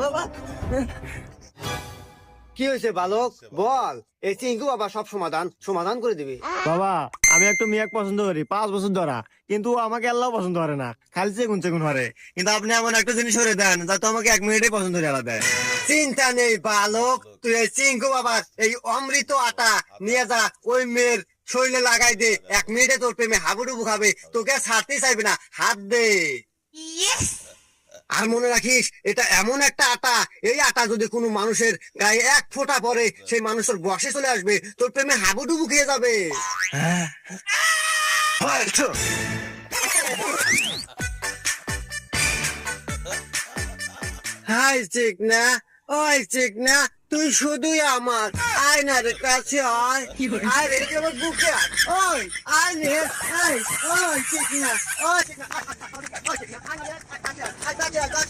বাবা কি হয়েছে বালক বল, এই চিঙ্কু বাবা সব সমাধান করে দিবি। বাবা আমি একটু মেয়েকে পছন্দ করি 5 বছর ধরা, কিন্তু ও আমাকে আল্লাহ পছন্দ করে না, খালি চেগুন করে। কিন্তু আপনি এমন একটা জিনিস করে দেন যাতে আমাকে 1 মিনিটে পছন্দ করে আলাদা দেয়। চিন্তা নেই বালক, তুই এই চিঙ্কু বাবার এই অমৃত আটা নিয়ে যা, ওই মেয়ের শরীরে লাগাই দে, 1 মিনিটে তোর প্রেমে হাবুডুবু খাবে, তোকে আর ছাড়তেই চাইবে না, হাত দে। আর মনে রাখিস, এটা এমন একটা আটা, এই আটা যদি কোনো মানুষের গায়ে 1 ফোঁটা পরে, সেই মানুষের বসে চলে আসবে, তোর প্রেমে হাবুডুবু খেয়ে যাবে। হাই চিকনা, ওই চিকনা, তুই শুধুই আমার, আয়নার কাছে আয়, আয় রে আমার বুকে আয়, ওই আয় রে, আয়, ওই চিকনা, ওই চিকনা,